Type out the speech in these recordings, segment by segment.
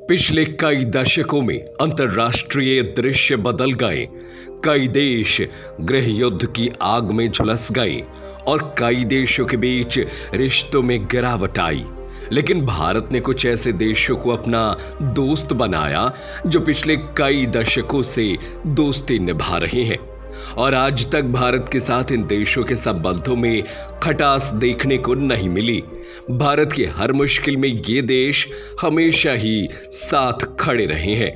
पिछले कई दशकों में अंतर्राष्ट्रीय दृश्य बदल गए। कई देश गृह युद्ध की आग में झुलस गए और कई देशों के बीच रिश्तों में गिरावट आई। लेकिन भारत ने कुछ ऐसे देशों को अपना दोस्त बनाया जो पिछले कई दशकों से दोस्ती निभा रहे हैं और आज तक भारत के साथ इन देशों के संबंधों में खटास देखने को नहीं मिली। भारत की हर मुश्किल में ये देश हमेशा ही साथ खड़े रहे हैं।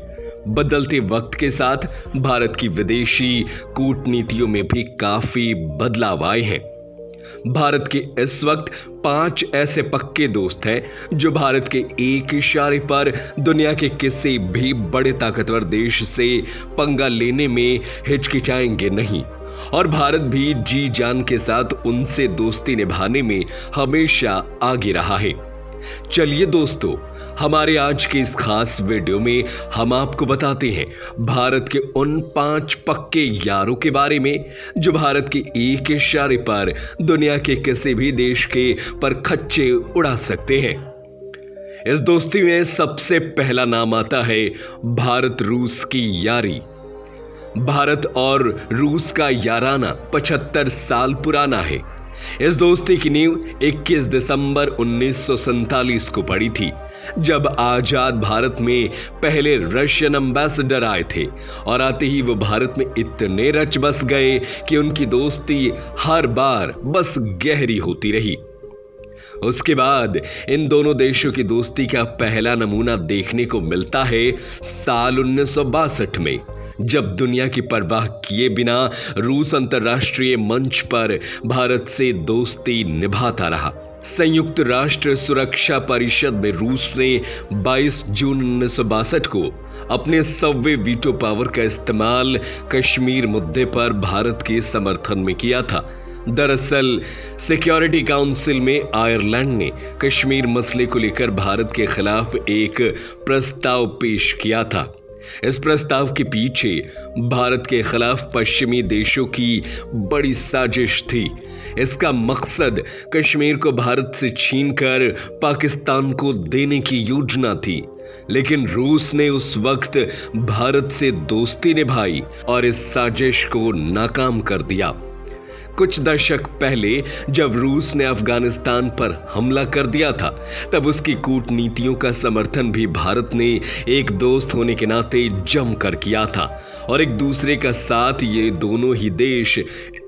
बदलते वक्त के साथ भारत की विदेशी कूटनीतियों में भी काफी बदलाव आए हैं। भारत के इस वक्त 5 ऐसे पक्के दोस्त हैं जो भारत के एक इशारे पर दुनिया के किसी भी बड़े ताकतवर देश से पंगा लेने में हिचकिचाएंगे नहीं और भारत भी जी जान के साथ उनसे दोस्ती निभाने में हमेशा आगे रहा है। चलिए दोस्तों, हमारे आज के इस खास वीडियो में हम आपको बताते हैं भारत के उन 5 पक्के यारों के बारे में जो भारत के एक इशारे पर दुनिया के किसी भी देश के परखच्चे उड़ा सकते हैं। इस दोस्ती में सबसे पहला नाम आता है भारत रूस की यारी। भारत और रूस का याराना 75 साल पुराना है। इस दोस्ती की नींव 21 दिसंबर 1947 को पड़ी थी, जब आजाद भारत में पहले रशियन एम्बेसडर आए थे और आते ही वो भारत में इतने रच बस गए कि उनकी दोस्ती हर बार बस गहरी होती रही। उसके बाद इन दोनों देशों की दोस्ती का पहला नमूना देखने को मिलता है साल 1962 में, जब दुनिया की परवाह किए बिना रूस अंतर्राष्ट्रीय मंच पर भारत से दोस्ती निभाता रहा। संयुक्त राष्ट्र सुरक्षा परिषद में रूस ने 22 जून 1962 को अपने 100वें वीटो पावर का इस्तेमाल कश्मीर मुद्दे पर भारत के समर्थन में किया था। दरअसल सिक्योरिटी काउंसिल में आयरलैंड ने कश्मीर मसले को लेकर भारत के खिलाफ एक प्रस्ताव पेश किया था। इस प्रस्ताव के पीछे भारत के खिलाफ पश्चिमी देशों की बड़ी साजिश थी। इसका मकसद कश्मीर को भारत से छीनकर पाकिस्तान को देने की योजना थी, लेकिन रूस ने उस वक्त भारत से दोस्ती निभाई और इस साजिश को नाकाम कर दिया। कुछ दशक पहले जब रूस ने अफगानिस्तान पर हमला कर दिया था, तब उसकी कूटनीतियों का समर्थन भी भारत ने एक दोस्त होने के नाते जमकर किया था और एक दूसरे का साथ ये दोनों ही देश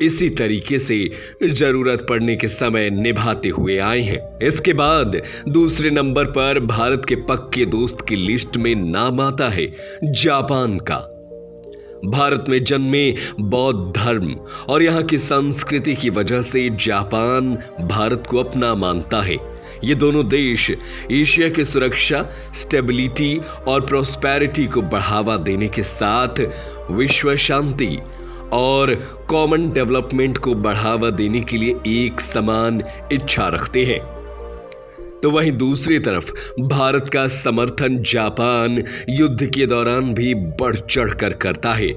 इसी तरीके से जरूरत पड़ने के समय निभाते हुए आए हैं। इसके बाद दूसरे नंबर पर भारत के पक्के दोस्त की लिस्ट में नाम आता है जापान का। भारत में जन्मे बौद्ध धर्म और यहाँ की संस्कृति की वजह से जापान भारत को अपना मानता है। ये दोनों देश एशिया की सुरक्षा, स्टेबिलिटी और प्रॉस्पेरिटी को बढ़ावा देने के साथ विश्व शांति और कॉमन डेवलपमेंट को बढ़ावा देने के लिए एक समान इच्छा रखते हैं। तो वहीं दूसरी तरफ भारत का समर्थन जापान युद्ध के दौरान भी बढ़ चढ़कर करता है।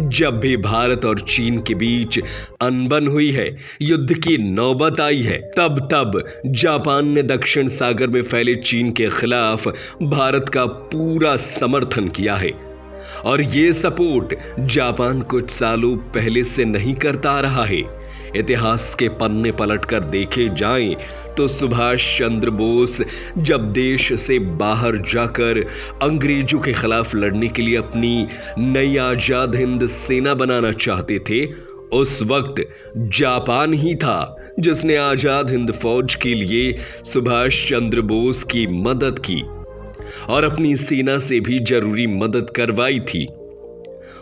जब भी भारत और चीन के बीच अनबन हुई है, युद्ध की नौबत आई है, तब जापान ने दक्षिण सागर में फैले चीन के खिलाफ भारत का पूरा समर्थन किया है और ये सपोर्ट जापान कुछ सालों पहले से नहीं करता आ रहा है। इतिहास के पन्ने पलटकर देखे जाएं तो सुभाष चंद्र बोस जब देश से बाहर जाकर अंग्रेजों के खिलाफ लड़ने के लिए अपनी नई आजाद हिंद सेना बनाना चाहते थे, उस वक्त जापान ही था जिसने आजाद हिंद फौज के लिए सुभाष चंद्र बोस की मदद की और अपनी सेना से भी जरूरी मदद करवाई थी।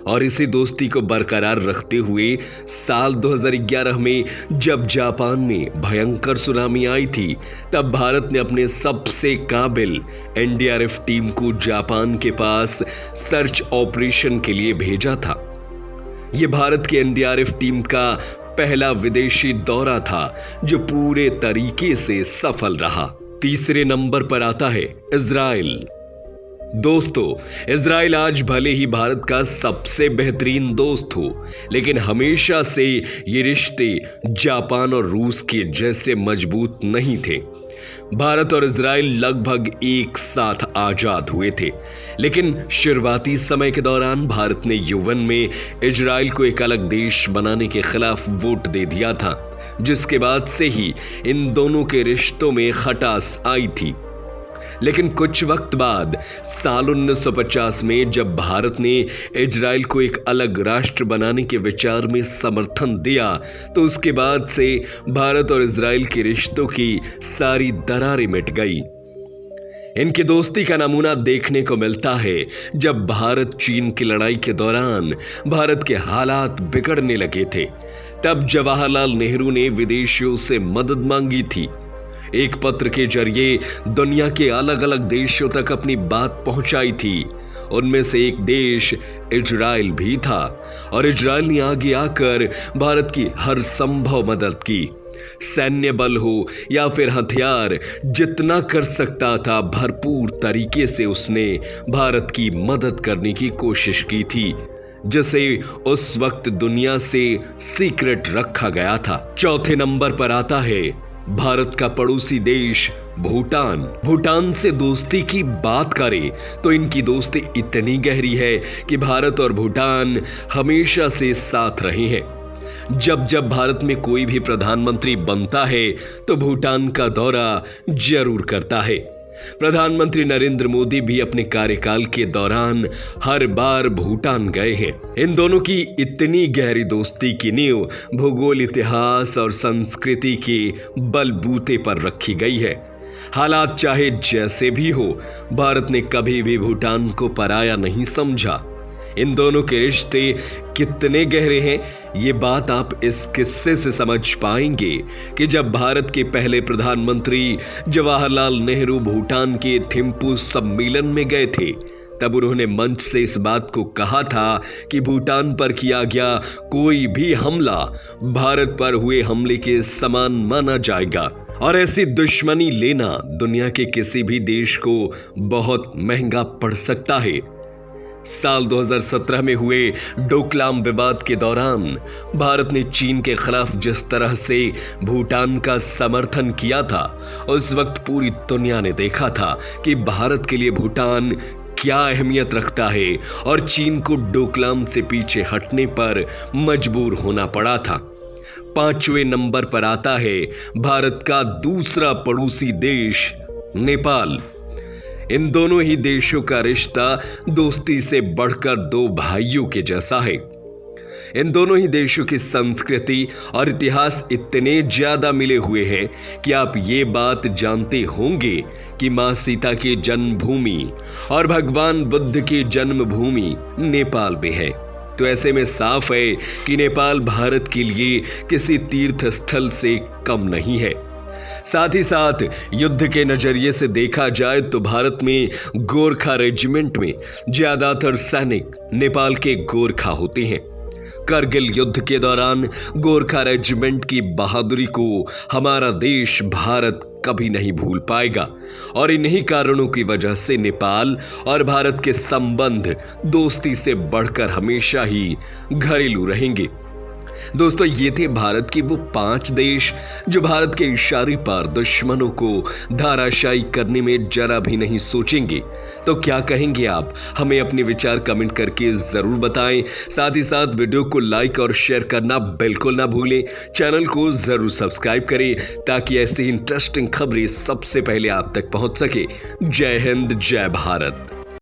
और इसी दोस्ती को बरकरार रखते हुए साल 2011 में जब जापान में भयंकर सुनामी आई थी, तब भारत ने अपने सबसे काबिल एनडीआरएफ टीम को जापान के पास सर्च ऑपरेशन के लिए भेजा था। यह भारत की एनडीआरएफ टीम का पहला विदेशी दौरा था जो पूरे तरीके से सफल रहा। तीसरे नंबर पर आता है इजराइल। दोस्तों, इजराइल आज भले ही भारत का सबसे बेहतरीन दोस्त हो, लेकिन हमेशा से ये रिश्ते जापान और रूस के जैसे मजबूत नहीं थे। भारत और इजराइल लगभग एक साथ आजाद हुए थे, लेकिन शुरुआती समय के दौरान भारत ने यूएन में इजराइल को एक अलग देश बनाने के खिलाफ वोट दे दिया था, जिसके बाद से ही इन दोनों के रिश्तों में खटास आई थी। लेकिन कुछ वक्त बाद साल 1950 में जब भारत ने इजराइल को एक अलग राष्ट्र बनाने के विचार में समर्थन दिया, तो उसके बाद से भारत और इजराइल के रिश्तों की सारी दरारें मिट गई। इनकी दोस्ती का नमूना देखने को मिलता है जब भारत चीन की लड़ाई के दौरान भारत के हालात बिगड़ने लगे थे। तब जवाहरलाल नेहरू ने विदेशियों से मदद मांगी थी। एक पत्र के जरिए दुनिया के अलग अलग देशों तक अपनी बात पहुंचाई थी। उनमें से एक देश इजराइल भी था और इजराइल ने आगे आकर भारत की हर संभव मदद की। सैन्य बल हो या फिर हथियार, जितना कर सकता था भरपूर तरीके से उसने भारत की मदद करने की कोशिश की थी, जिसे उस वक्त दुनिया से सीक्रेट रखा गया था। चौथे नंबर पर आता है भारत का पड़ोसी देश भूटान। भूटान से दोस्ती की बात करें तो इनकी दोस्ती इतनी गहरी है कि भारत और भूटान हमेशा से साथ रहे हैं। जब जब भारत में कोई भी प्रधानमंत्री बनता है तो भूटान का दौरा जरूर करता है। प्रधानमंत्री नरेंद्र मोदी भी अपने कार्यकाल के दौरान हर बार भूटान गए हैं। इन दोनों की इतनी गहरी दोस्ती की नींव भूगोल, इतिहास और संस्कृति के बलबूते पर रखी गई है। हालात चाहे जैसे भी हो, भारत ने कभी भी भूटान को पराया नहीं समझा। इन दोनों के रिश्ते कितने गहरे हैं, ये बात आप इस किस्से से समझ पाएंगे कि जब भारत के पहले प्रधानमंत्री जवाहरलाल नेहरू भूटान के थिम्पू सम्मेलन में गए थे, तब उन्होंने मंच से इस बात को कहा था कि भूटान पर किया गया कोई भी हमला भारत पर हुए हमले के समान माना जाएगा और ऐसी दुश्मनी लेना दुनिया के किसी भी देश को बहुत महंगा पड़ सकता है। साल 2017 में हुए डोकलाम विवाद के दौरान भारत ने चीन के खिलाफ जिस तरह से भूटान का समर्थन किया था, उस वक्त पूरी दुनिया ने देखा था कि भारत के लिए भूटान क्या अहमियत रखता है और चीन को डोकलाम से पीछे हटने पर मजबूर होना पड़ा था। 5वें नंबर पर आता है भारत का दूसरा पड़ोसी देश नेपाल। इन दोनों ही देशों का रिश्ता दोस्ती से बढ़कर दो भाइयों के जैसा है। इन दोनों ही देशों की संस्कृति और इतिहास इतने ज्यादा मिले हुए हैं कि आप ये बात जानते होंगे कि मां सीता की जन्मभूमि और भगवान बुद्ध की जन्मभूमि नेपाल में है। तो ऐसे में साफ है कि नेपाल भारत के लिए किसी तीर्थ स्थल से कम नहीं है। साथ ही साथ युद्ध के नजरिए से देखा जाए तो भारत में गोरखा रेजिमेंट में ज्यादातर सैनिक नेपाल के गोरखा होते हैं। करगिल युद्ध के दौरान गोरखा रेजिमेंट की बहादुरी को हमारा देश भारत कभी नहीं भूल पाएगा और इन्हीं कारणों की वजह से नेपाल और भारत के संबंध दोस्ती से बढ़कर हमेशा ही घरेलू रहेंगे। दोस्तों, ये थे भारत के वो 5 देश जो भारत के इशारे पर दुश्मनों को धाराशायी करने में जरा भी नहीं सोचेंगे। तो क्या कहेंगे आप? हमें अपने विचार कमेंट करके जरूर बताएं। साथ ही साथ वीडियो को लाइक और शेयर करना बिल्कुल ना भूलें। चैनल को जरूर सब्सक्राइब करें ताकि ऐसी इंटरेस्टिंग खबरें सबसे पहले आप तक पहुंच सके। जय हिंद, जय भारत।